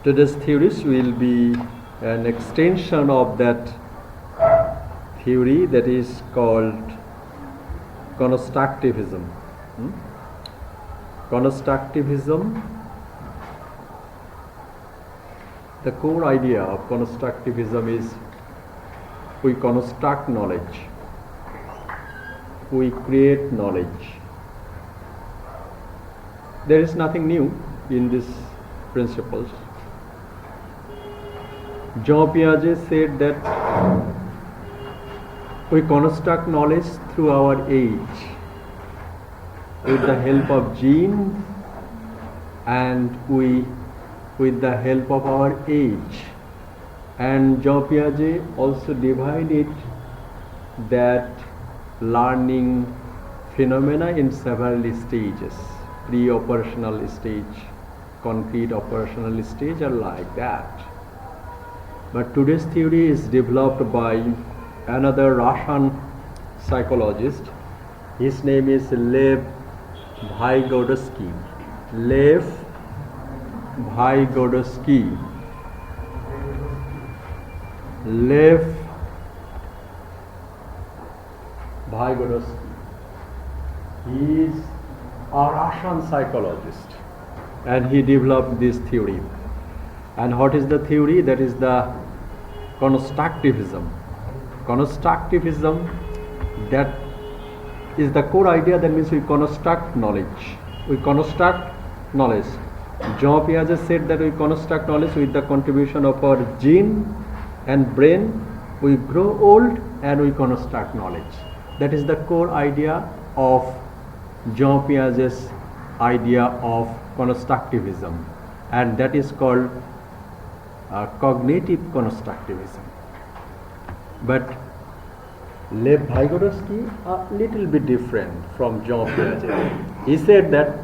Today's theories will be an extension of that theory that is called constructivism. Constructivism, the core idea of constructivism is we construct knowledge, we create knowledge. There is nothing new in these principles. Jean Piaget said that we construct knowledge through our age with the help of genes and with the help of our age. And Jean Piaget also divided that learning phenomena in several stages: pre-operational stage, concrete operational stage, are like that. But today's theory is developed by another Russian psychologist. His name is Lev Vygotsky. Lev Vygotsky. Lev Vygotsky. He is a Russian psychologist and he developed this theory. And what is the theory? That is the constructivism. Constructivism, that is the core idea. That means we construct knowledge. We construct knowledge. Jean Piaget said that we construct knowledge with the contribution of our gene and brain. We grow old and we construct knowledge. That is the core idea of Jean Piaget's idea of constructivism, and that is called cognitive constructivism. But Lev Vygotsky a little bit different from Jean Piaget. He said that,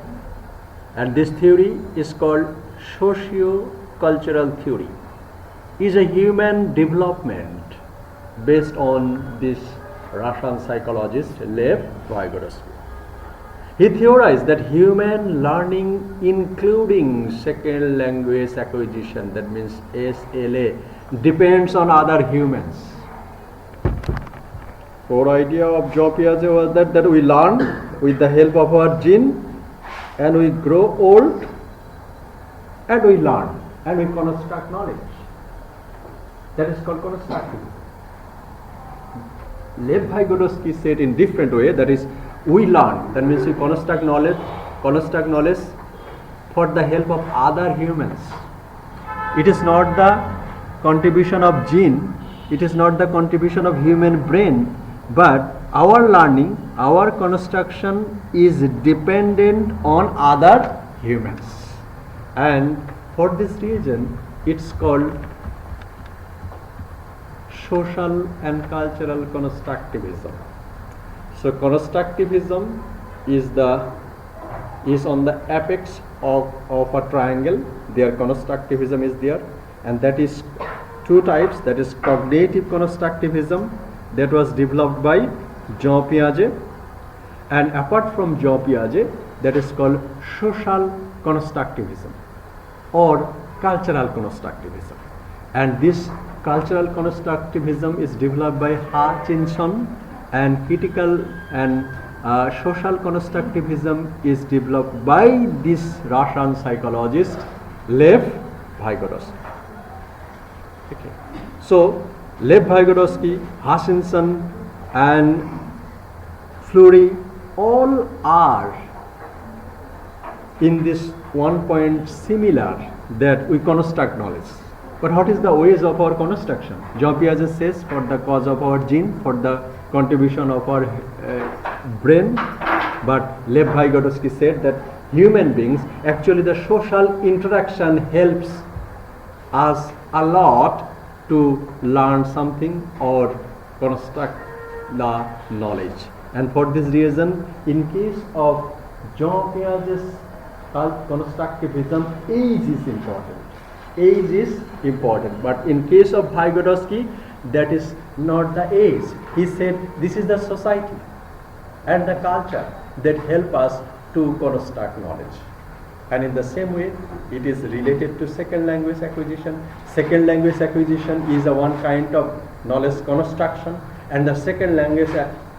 and this theory is called socio-cultural theory, is a human development based on this Russian psychologist Lev Vygotsky. He theorized that human learning, including second language acquisition, that means SLA, depends on other humans. Core idea of Jean Piaget was that we learn with the help of our gene, and we grow old, and we learn, and we construct knowledge. That is called constructivism. Lev Vygotsky said in different way, that is, we learn, that means we construct knowledge for the help of other humans. It is not the contribution of gene, it is not the contribution of human brain, but our learning, our construction is dependent on other humans. And for this reason, it's called social and cultural constructivism. So constructivism is on the apex of a triangle. Their constructivism is there, and that is two types. That is cognitive constructivism, that was developed by Jean Piaget, and apart from Jean Piaget, that is called social constructivism or cultural constructivism. And this cultural constructivism is developed by Hutchinson, and critical and social constructivism is developed by this Russian psychologist Lev Vygotsky. Okay. So Lev Vygotsky, Hutchinson and Fleury all are in this one point similar, that we construct knowledge. But what is the ways of our construction? Jean Piaget says for the cause of our gene, for the contribution of our brain, but Lev Vygotsky said that human beings, actually the social interaction helps us a lot to learn something or construct the knowledge. And for this reason, in case of Jean Piaget's constructivism, age is important. Age is important, but in case of Vygotsky, that is not the age. He said this is the society and the culture that help us to construct knowledge. And in the same way, it is related to second language acquisition. Second language acquisition is a one kind of knowledge construction, and the second language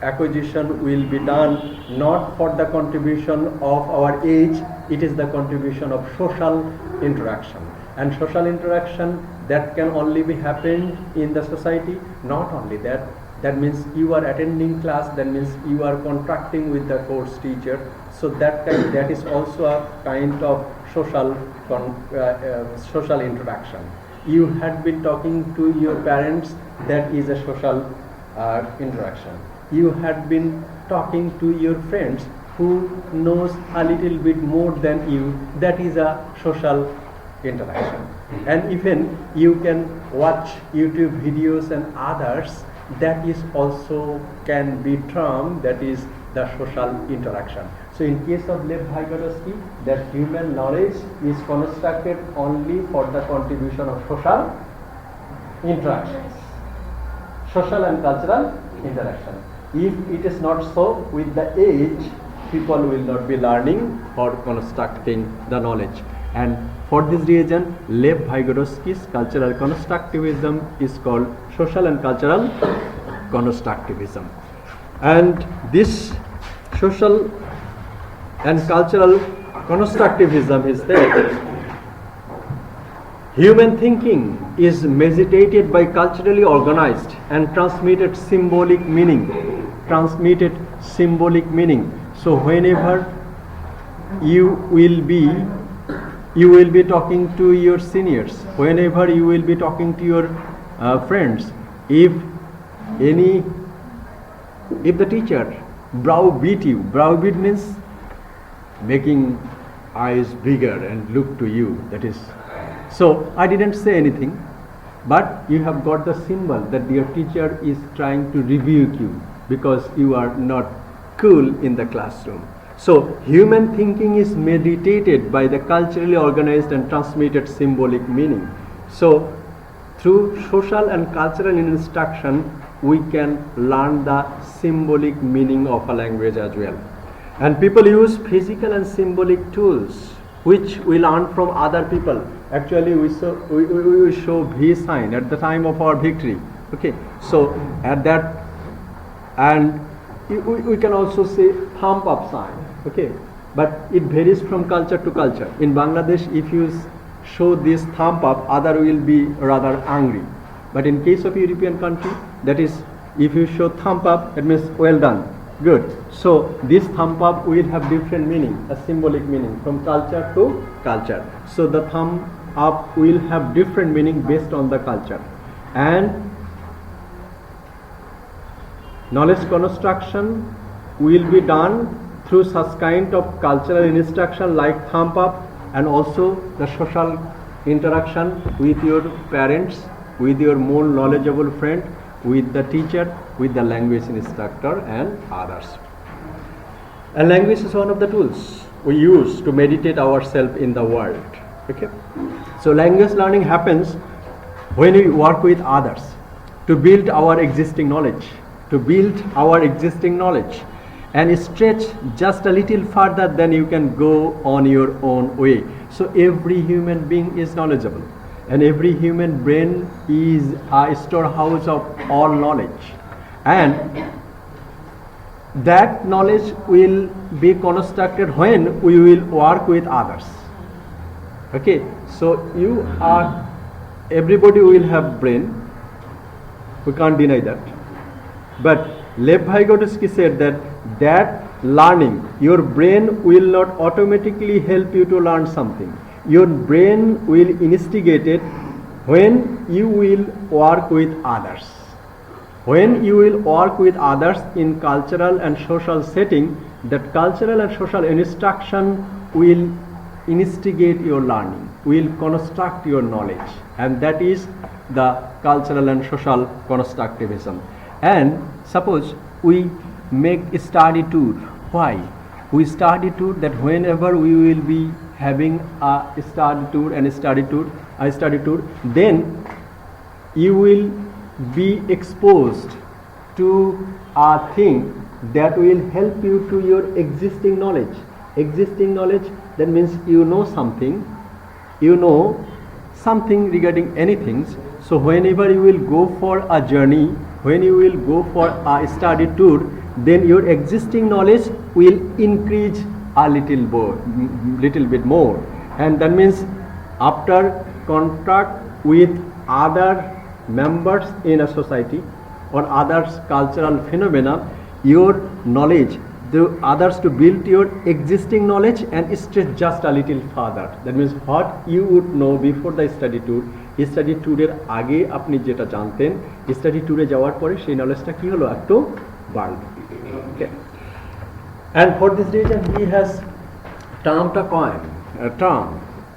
acquisition will be done not for the contribution of our age, it is the contribution of social interaction. And social interaction that can only be happened in the society. Not only that, that means you are attending class, that means you are contracting with the course teacher. So that is also a kind of social interaction. You had been talking to your parents, that is a social interaction. You had been talking to your friends who knows a little bit more than you, that is a social interaction. And even you can watch YouTube videos and others, that is also can be termed, that is the social interaction. So in case of Lev Vygotsky, that human knowledge is constructed only for the contribution of social interactions, social and cultural interaction. If it is not so, with the age, people will not be learning or constructing the knowledge. And for this reason, Lev Vygotsky's cultural constructivism is called social and cultural constructivism. And this social and cultural constructivism is that human thinking is meditated by culturally organized and transmitted symbolic meaning. So whenever you will be talking to your seniors, whenever you will be talking to your friends, if the teacher browbeat you, browbeat means making eyes bigger and look to you, that is. So I didn't say anything, but you have got the symbol that your teacher is trying to rebuke you because you are not cool in the classroom. So human thinking is meditated by the culturally organized and transmitted symbolic meaning. So through social and cultural instruction, we can learn the symbolic meaning of a language as well. And people use physical and symbolic tools which we learn from other people. Actually, we show V sign at the time of our victory. Okay, so at that, and we can also say thumb up sign. Okay, but it varies from culture to culture. In Bangladesh, if you show this thumb up, other will be rather angry. But in case of European country, that is, if you show thumb up, it means well done, good. So this thumb up will have different meaning, a symbolic meaning from culture to culture. So the thumb up will have different meaning based on the culture. And knowledge construction will be done through such kind of cultural instruction like thumb up, and also the social interaction with your parents, with your more knowledgeable friend, with the teacher, with the language instructor and others. And language is one of the tools we use to meditate ourselves in the world. Okay? So language learning happens when we work with others to build our existing knowledge, and stretch just a little further than you can go on your own way. So every human being is knowledgeable, and every human brain is a storehouse of all knowledge, and that knowledge will be constructed when we will work with others. Okay, so everybody will have brain, we can't deny that, but Lev Vygotsky said that learning, your brain will not automatically help you to learn something. Your brain will instigate it when you will work with others. When you will work with others in cultural and social setting, that cultural and social instruction will instigate your learning, will construct your knowledge, and that is the cultural and social constructivism. And suppose we make a study tour. Why? We study tour that whenever we will be having a study tour, then you will be exposed to a thing that will help you to your existing knowledge. Existing knowledge that means you know something regarding anything. So whenever you will go for a journey, when you will go for a study tour, then your existing knowledge will increase a little bit more. And that means after contact with other members in a society or other cultural phenomena, your knowledge, the others to build your existing knowledge and stretch just a little further. That means what you would know before the study tour, study tour আগে আপনি যেটা জানতেন, study tour যাওয়ার পরে সেই নলেজটা কি হলো একটু বাড়লো। Okay. And for this reason he has termed a term.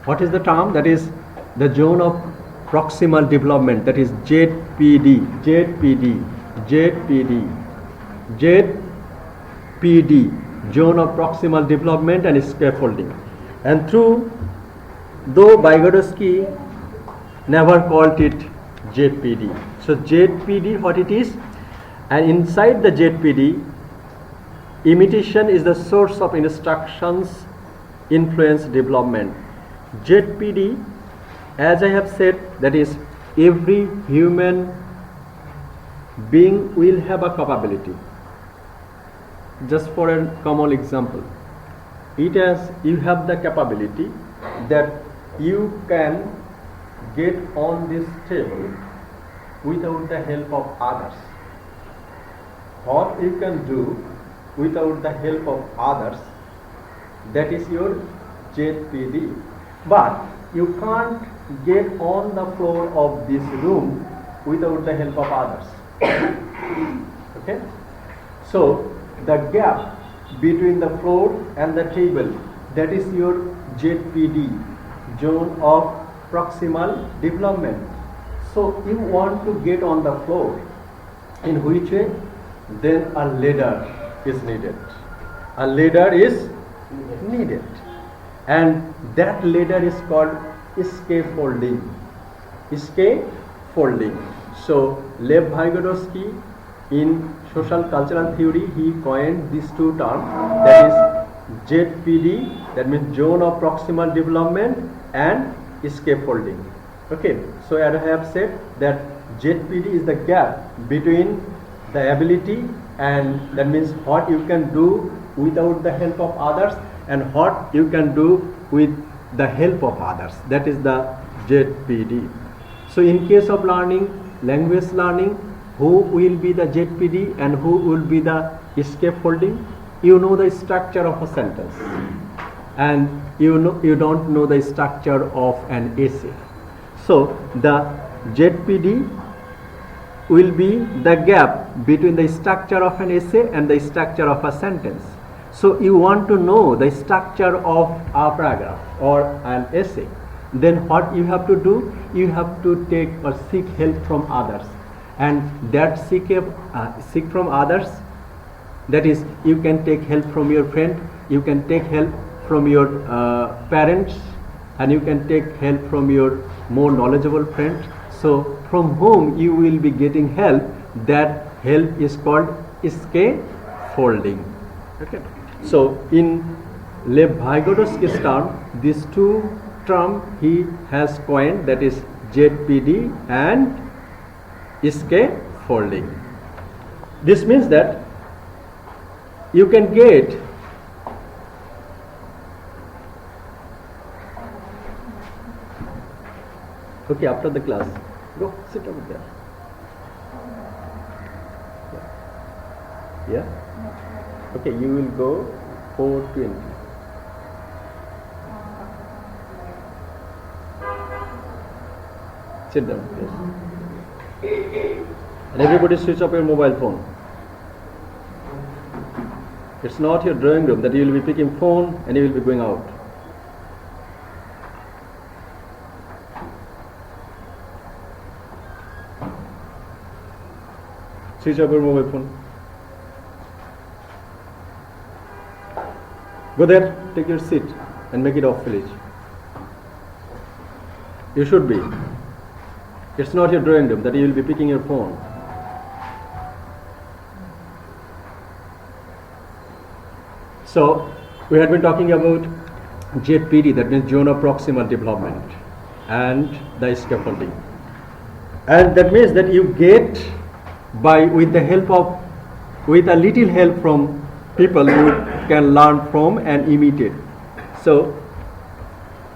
What is the term? That is the zone of proximal development, that is ZPD, zone of proximal development and scaffolding. And though Vygotsky never called it ZPD. So ZPD, what it is? And inside the ZPD, imitation is the source of instructions, influence, development. ZPD, as I have said, that is every human being will have a capability. Just for a common example, you have the capability that you can get on this table without the help of others. What you can do without the help of others, that is your ZPD. But you can't get on the floor of this room without the help of others. Okay? So the gap between the floor and the table, that is your ZPD, zone of proximal development. So you want to get on the floor, in which way? Then a ladder is needed. A ladder is needed, and that ladder is called scaffolding. So Lev Vygotsky, in social cultural theory, he coined these two terms, that is ZPD, that means zone of proximal development, and scaffolding. Okay, so as I have said, that ZPD is the gap between the ability, and that means what you can do without the help of others and what you can do with the help of others. That is the ZPD. So in case of learning, language learning, who will be the ZPD and who will be the scaffolding? You know the structure of a sentence, and you don't know the structure of an essay. So the ZPD will be the gap between the structure of an essay and the structure of a sentence. So you want to know the structure of a paragraph or an essay, then what you have to do? You have to take or seek help from others, and that seek from others, that is, you can take help from your friend, you can take help from your parents, and you can take help from your more knowledgeable friend. So from whom you will be getting help, that help is called scaffolding. Okay. So in Lev Vygotsky's term, these two terms he has coined, that is ZPD and scaffolding. This means that you can get okay, after the class, go sit over there. Yeah? Okay, you will go 4:20. Sit down, please. And everybody switch off your mobile phone. It's not your drawing room that you will be picking phone and you will be going out. Switch off your mobile phone. Go there, take your seat and make it off village. You should be. It's not your drawing room that you will be picking your phone. So we had been talking about ZPD, that means zone of proximal development, and the scaffolding. And that means that you get with a little help from people you can learn from and imitate. So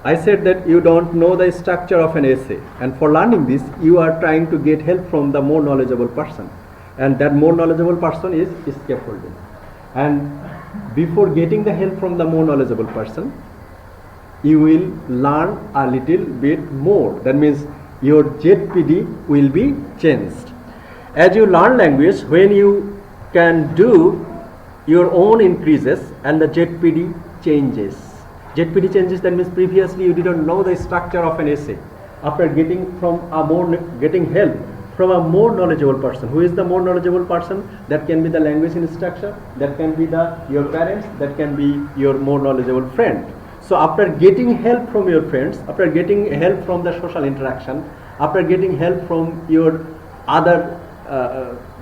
I said that you don't know the structure of an essay, and for learning this you are trying to get help from the more knowledgeable person, and that more knowledgeable person is scaffolding. And before getting the help from the more knowledgeable person, you will learn a little bit more. That means your ZPD will be changed. As you learn language, when you can do your own increases and the ZPD changes. ZPD changes, that means previously you didn't know the structure of an essay. After getting help from a more knowledgeable person. Who is the more knowledgeable person? That can be the language instructor, that can be your parents, that can be your more knowledgeable friend. So after getting help from your friends, after getting help from the social interaction, after getting help from your other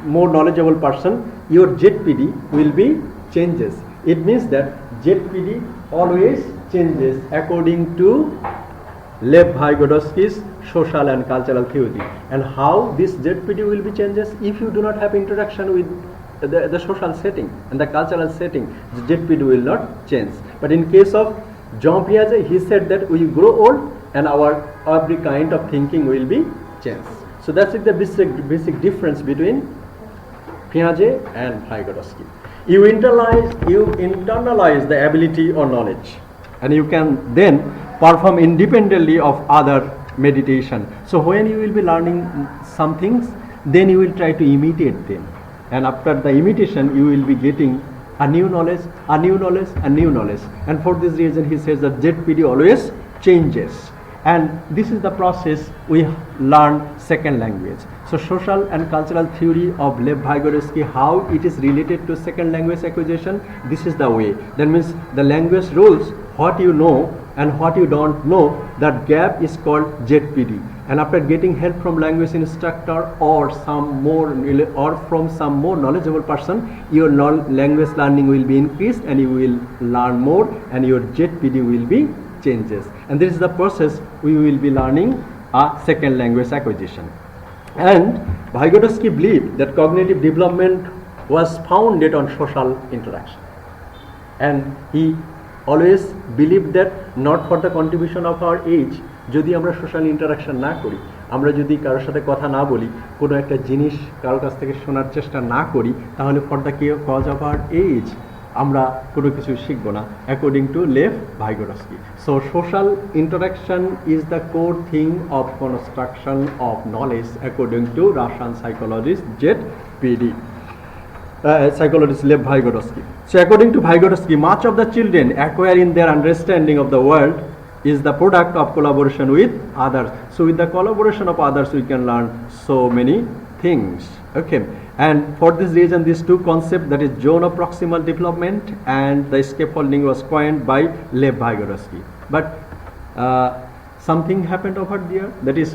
more knowledgeable person, your ZPD will be changes. It means that ZPD always changes according to Lev Vygotsky's social and cultural theory. And how this ZPD will be changes? If you do not have interaction with the social setting and the cultural setting, the ZPD will not change. But in case of Jean Piaget, he said that we grow old and our every kind of thinking will be changed. So that's the basic difference between Piaget and Vygotsky. You internalize the ability or knowledge, and you can then perform independently of other meditation. So when you will be learning some things, then you will try to imitate them, and after the imitation you will be getting a new knowledge, a new knowledge, a new knowledge. And for this reason he says that ZPD always changes, and this is the process we learn second language. So social and cultural theory of Lev Vygotsky, how it is related to second language acquisition, this is the way. That means the language rules, what you know and what you don't know, that gap is called ZPD. And after getting help from language instructor or from some more knowledgeable person, your language learning will be increased and you will learn more, and your ZPD will be changes. And this is the process we will be learning a second language acquisition. And Vygotsky believed that cognitive development was founded on social interaction, and he always believed that not for the contribution of our age, যদি আমরা social interaction না করি, আমরা যদি কারোর সাথে কথা না বলি, কোনো একটা জিনিস কারোর কাছ থেকে শোনার চেষ্টা না করি, তাহলে for the cause of our age আমরা কোনো কিছু শিখব না, according to Lev Vygotsky. So social interaction is the core thing of construction of knowledge according to Russian psychologist ZPD. Psychologist Lev Vygotsky. So according to Vygotsky, much of the children acquire in their understanding of the world is the product of collaboration with others. So with the collaboration of others we can learn so many things. Okay, and for this reason these two concepts, that is zone of proximal development and the scaffolding, was coined by Lev Vygotsky. But something happened over there, that is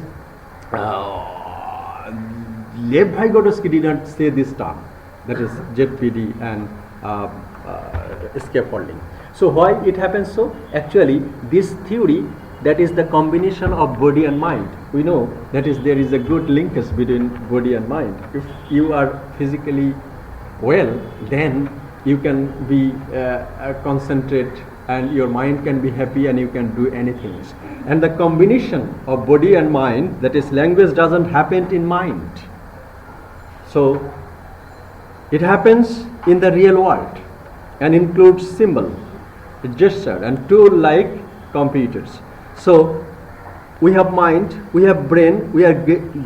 Lev Vygotsky did not say this term, that is ZPD and scaffolding. So why it happens so? Actually this theory, that is the combination of body and mind. We know that is there is a good linkage between body and mind. If you are physically well, then you can be concentrate and your mind can be happy and you can do anything. And the combination of body and mind, that is language, doesn't happen in mind. So it happens in the real world and includes symbol, gesture and tool like computers. So we have mind, we have brain, we are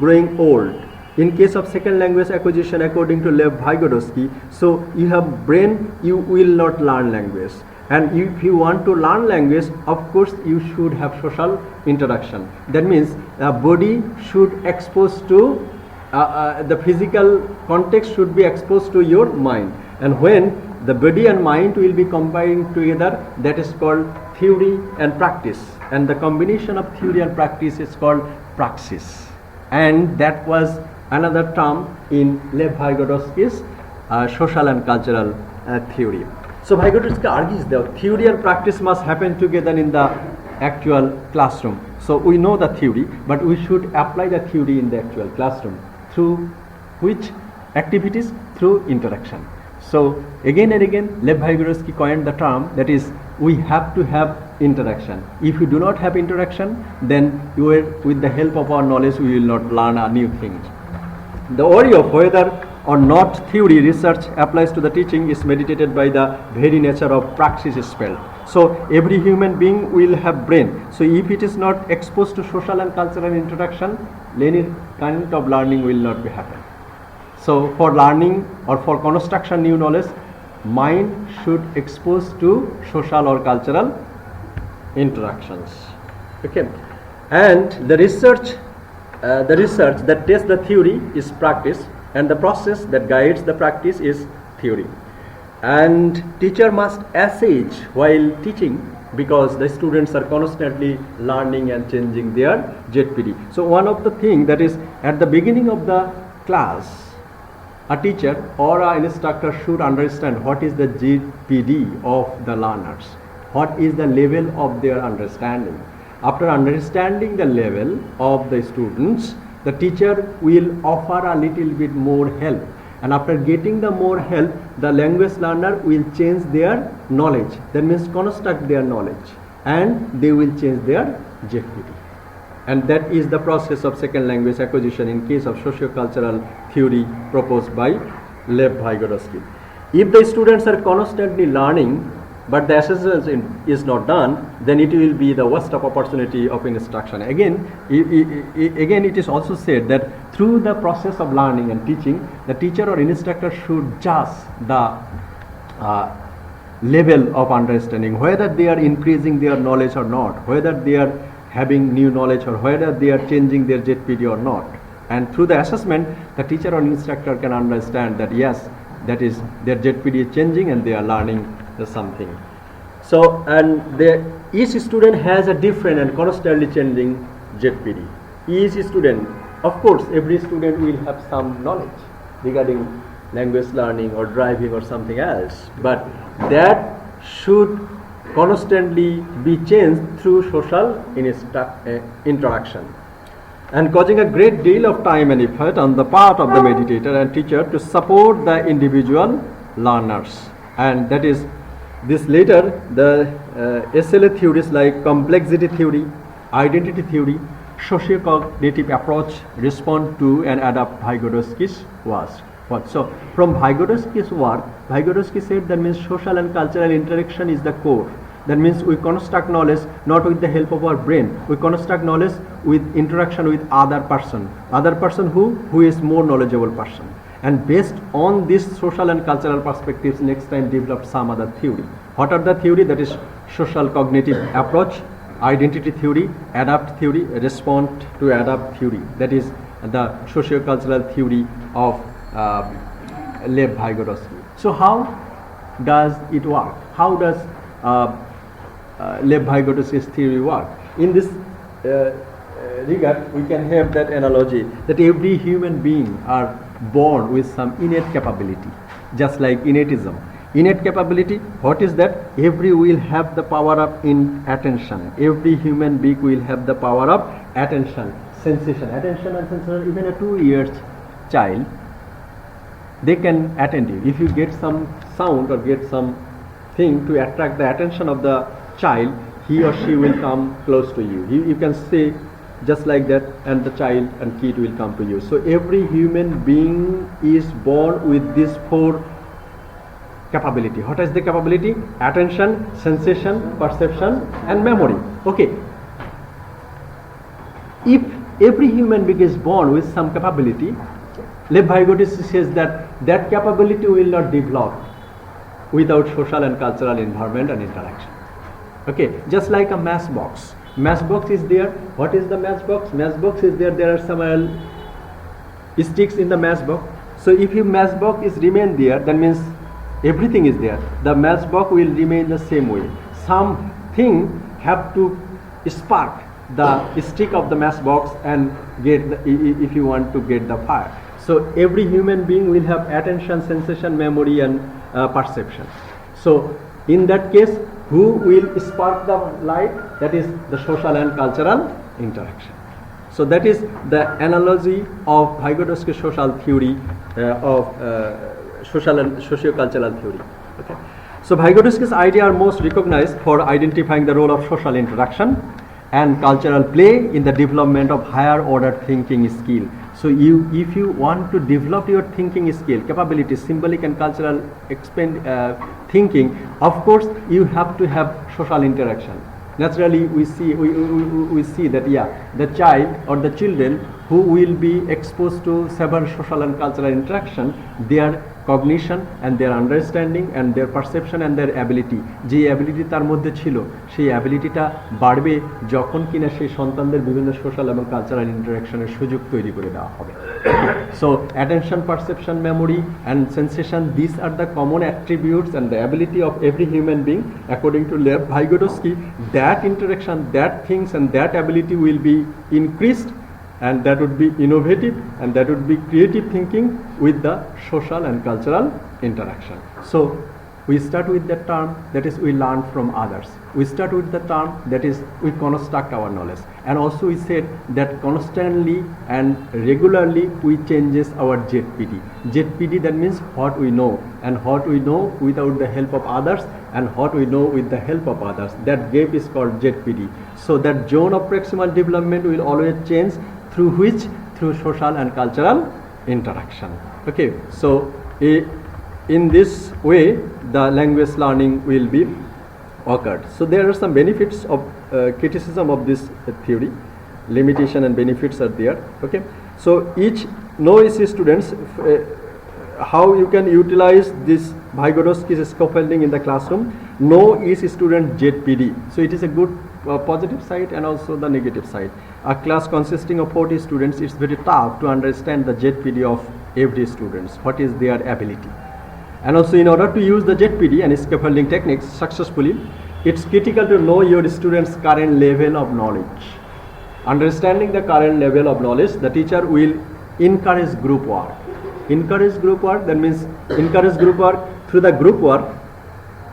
growing old. In case of second language acquisition, according to Lev Vygotsky, so you have brain, you will not learn language. And if you want to learn language, of course you should have social interaction. That means body should expose to the physical context should be exposed to your mind, and when the body and mind will be combined together, that is called theory and practice, and the combination of theory and practice is called praxis, and that was another term in Lev Vygotsky's social and cultural theory. So Vygotsky argues that theory and practice must happen together in the actual classroom. So we know the theory, but we should apply the theory in the actual classroom. Through which activities? Through interaction. So again and again, Lev Vygotsky coined the term, that is, we have to have interaction. If we do not have interaction, then with the help of our knowledge, we will not learn a new thing. The worry of whether or not theory research applies to the teaching is meditated by the very nature of praxis is spelled. So every human being will have brain. So if it is not exposed to social and cultural interaction, any kind of learning will not be happen. So for learning or for construction new knowledge, mind should expose to social or cultural interactions. Okay, and the research that tests the theory is practice, and the process that guides the practice is theory. And teacher must assess while teaching, because the students are constantly learning and changing their ZPD. So one of the things that is at the beginning of the class, a teacher or an instructor should understand what is the ZPD of the learners, what is the level of their understanding. After understanding the level of the students, the teacher will offer a little bit more help, and after getting the more help, the language learner will change their knowledge. That means construct their knowledge, and they will change their ZPD. And that is the process of second language acquisition in case of socio-cultural theory proposed by Lev Vygotsky. If the students are constantly learning, but the assessment is not done, then it will be the worst of opportunity of instruction. Again, it is also said that through the process of learning and teaching, the teacher or instructor should judge the level of understanding, whether they are increasing their knowledge or not, whether they are having new knowledge or whether they are changing their ZPD or not. And through the assessment, the teacher or instructor can understand that yes, that is their ZPD is changing and they are learning something. So, and each student has a different and constantly changing ZPD. Each student, of course, every student will have some knowledge regarding language learning or driving or something else, but that should constantly be changed through social interaction, and causing a great deal of time and effort on the part of the meditator and teacher to support the individual learners. And that is this later, the SLA theories like complexity theory, identity theory, socio-cognitive approach respond to and adapt Vygotsky's work. So from Vygotsky's work, Vygotsky said that means social and cultural interaction is the core. That means we construct knowledge not with the help of our brain. We construct knowledge with interaction with other person who is more knowledgeable person. And based on this social and cultural perspectives, next time develop some other theory. What are the theory? That is social cognitive approach, identity theory, adapt theory, respond to adapt theory. That is the socio-cultural theory of Lev Vygotsky. So how does it work? How does Lev Vygotsky's theory work? In this regard, we can have that analogy that every human being are born with some innate capability, just like innatism. Innate capability, what is that? Every will have the power of attention. Every human being will have the power of attention, sensation. Attention and sensation, even a 2 years child, they can attend you. If you get some sound or get some thing to attract the attention of the child, he or she will come close to you. You can say just like that, and the child and kid will come to you. So every human being is born with these 4 capability. What is the capability? Attention, sensation, perception, and memory. Okay. If every human being is born with some capability, Lev Vygotsky says that capability will not develop without social and cultural environment and interaction. Okay, just like a matchbox. Matchbox is there. What is the matchbox? Matchbox is there. There are some sticks in the matchbox. So if your matchbox is remain there, that means everything is there. The matchbox will remain the same way. Something have to spark the stick of the matchbox and get if you want to get the fire. So every human being will have attention, sensation, memory, and perception. So in that case, who will spark the light? That is the social and cultural interaction. So that is the analogy of Vygotsky's social theory of social and socio-cultural theory. Okay. So Vygotsky's ideas are most recognized for identifying the role of social interaction and cultural play in the development of higher order thinking skill. So if you want to develop your thinking skill, capability, symbolic and cultural thinking, of course you have to have social interaction. Naturally, we see that the child or the children who will be exposed to several social and cultural interaction, their cognition and their understanding and their perception and their ability, যে ability তার মধ্যে ছিল সেই অ্যাবিলিটিটা বাড়বে যখন কিনা সেই সন্তানদের বিভিন্ন সোশ্যাল এবং কালচারাল ইন্টারাকশনের সুযোগ তৈরি করে দেওয়া হবে। So attention, perception, memory and sensation, these are the common attributes and the ability of every human being. According to Lev Vygotsky, that interaction, that things and that ability will be increased, and that would be innovative and that would be creative thinking with the social and cultural interaction. So we start with the term that is we learn from others. We start with the term that is we construct our knowledge, and also we said that constantly and regularly we changes our ZPD. ZPD, that means what we know, and what we know without the help of others and what we know with the help of others. That gap is called ZPD. So that zone of proximal development will always change through social and cultural interaction. Okay, so in this way the language learning will be occurred. So there are some benefits of criticism of this theory. Limitation and benefits are there. Okay, so each students how you can utilize this Vygotsky's scaffolding in the classroom. Know each student ZPD. So it is a good positive side and also the negative side. A class consisting of 40 students, it's very tough to understand the ZPD of every student. What is their ability? And also in order to use the ZPD and scaffolding techniques successfully, it's critical to know your students' current level of knowledge. Understanding the current level of knowledge, the teacher will encourage group work. Encourage group work, that means encourage group work. Through the group work,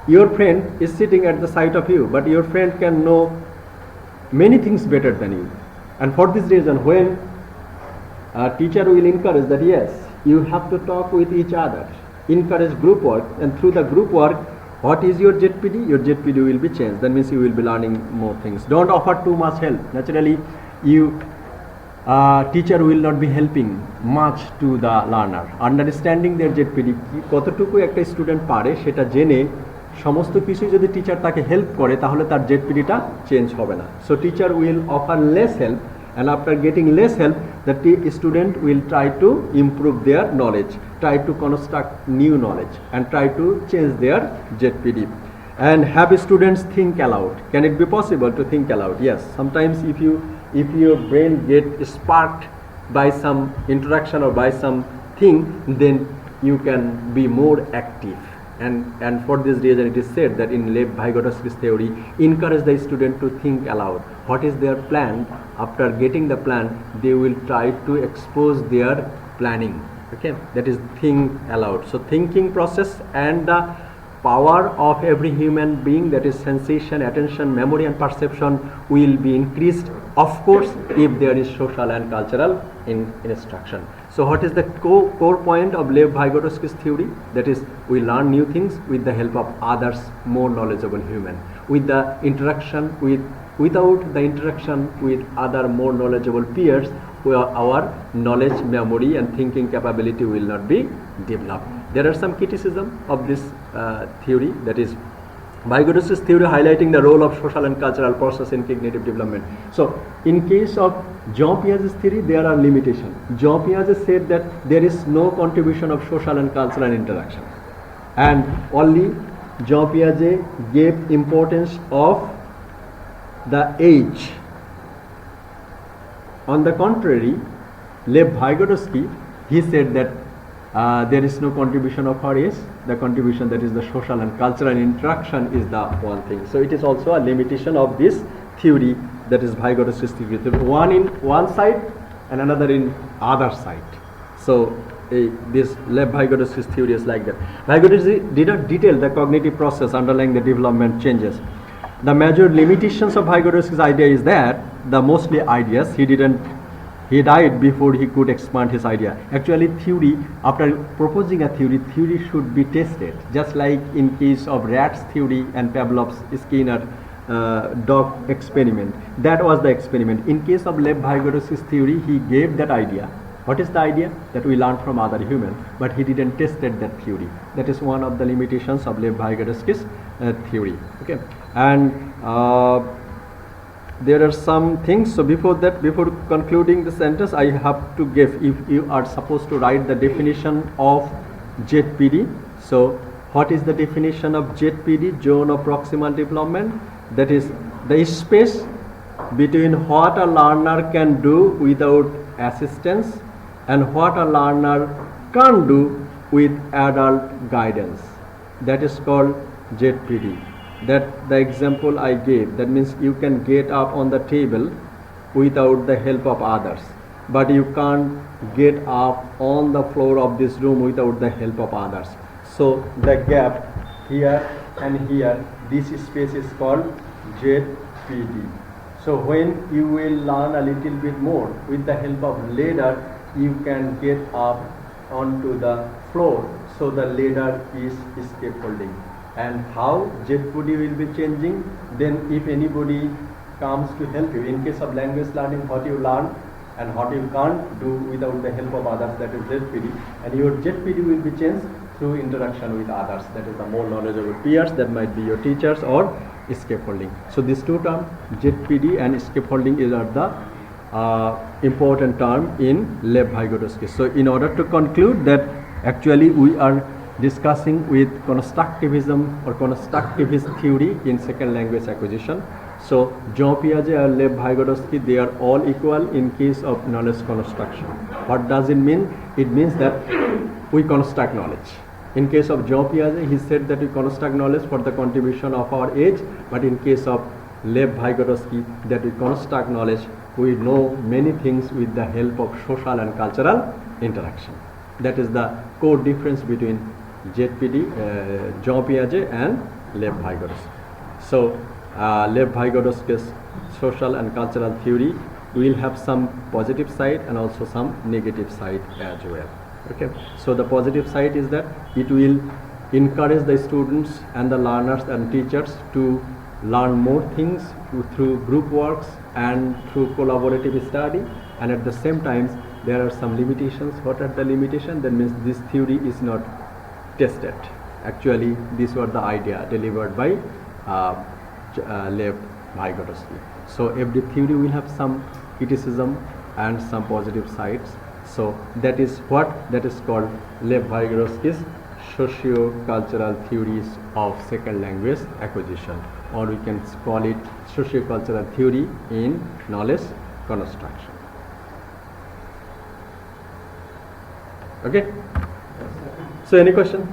your friend is sitting at the side of you, but your friend can know many things better than you. And for this reason, when a teacher will encourage that yes, you have to talk with each other, encourage group work, and through the group work, what is your ZPD? Your ZPD will be changed. That means you will be learning more things. Don't offer too much help. Naturally, teacher will not be helping much to the learner. Understanding their ZPD, কতটুকু একটা student পারে সেটা জেনে সমস্ত কিছু যদি teacher তাকে help করে তাহলে তার ZPDটা চেঞ্জ হবে না। So teacher will offer less help, and after getting less help, the student will try to improve their knowledge, try to construct new knowledge, and try to change their ZPD. And have students think aloud. Can it be possible to think aloud? Yes. Sometimes if your brain get sparked by some interaction or by something, then you can be more active. And for this reason it is said that in Lev Vygotsky's theory, encourage the student to think aloud. What is their plan? After getting the plan, they will try to expose their planning. Okay, that is think aloud. So thinking process and the power of every human being, that is sensation, attention, memory and perception, will be increased, of course, if there is social and cultural instruction. So what is the core point of Lev Vygotsky's theory? That is, we learn new things with the help of others, more knowledgeable human. With the interaction without the interaction with other more knowledgeable peers, our knowledge, memory and thinking capability will not be developed. There are some criticism of this theory, that is Vygotsky's theory highlighting the role of social and cultural process in cognitive development. So in case of Jean Piaget's theory, there are limitations. Jean Piaget said that there is no contribution of social and cultural interaction, and only Jean Piaget gave importance of the age. On the contrary, Lev Vygotsky, he said that there is no contribution of her age. The contribution, that is the social and cultural interaction, is the one thing. So it is also a limitation of this theory, that is Vygotsky's theory. One in one side and another in other side. So this Lev Vygotsky's theory is like that. Vygotsky did not detail the cognitive process underlying the development changes. The major limitations of Vygotsky's idea is that the mostly ideas he died before he could expand his idea. Actually, theory, after proposing a theory should be tested. Just like in case of rats theory and Pavlov's Skinner dog experiment. That was the experiment. In case of Lev Vygotsky's theory, he gave that idea. What is the idea? That we learn from other human, but he didn't tested that theory. That is one of the limitations of Lev Vygotsky's theory. Okay, and there are some things. So before concluding the sentence, I have to give, if you are supposed to write the definition of ZPD. So what is the definition of ZPD? Zone of proximal development. That is the space between what a learner can do without assistance and what a learner can't do with adult guidance. That is called ZPD. That the example I gave, that means you can get up on the table without the help of others, but you can't get up on the floor of this room without the help of others. So the gap here and here, this space is called ZPD. So when you will learn a little bit more with the help of ladder, you can get up onto the floor. So the ladder is scaffolding. And how ZPD will be changing? Then if anybody comes to help you, in case of language learning, what you learn and what you can't do without the help of others, that is ZPD. And your ZPD will be changed through interaction with others. That is the more knowledgeable peers, that might be your teachers or scaffolding. So these two terms, ZPD and scaffolding, are the important term in Lev Vygotsky. So in order to conclude that actually we are discussing with constructivism or constructivist theory in second language acquisition. So Jean Piaget and Lev Vygotsky, they are all equal in case of knowledge construction. What does it mean? It means that we construct knowledge. In case of Jean Piaget, he said that we construct knowledge for the contribution of our age, but in case of Lev Vygotsky, that we construct knowledge, we know many things with the help of social and cultural interaction. That is the core difference between ZPD, Jean Piaget and Lev Vygotsky. So Lev Vygotsky's social and cultural theory will have some positive side and also some negative side as well. Okay, so the positive side is that it will encourage the students and the learners and teachers to learn more things through group works and through collaborative study, and at the same time there are some limitations. What are the limitations? That means this theory is not tested. Actually, these were the idea delivered by Lev Vygotsky. So every theory will have some criticism and some positive sides. So that is called Lev Vygotsky's socio-cultural theories of second language acquisition, or we can call it socio-cultural theory in knowledge construction. Okay. So any question?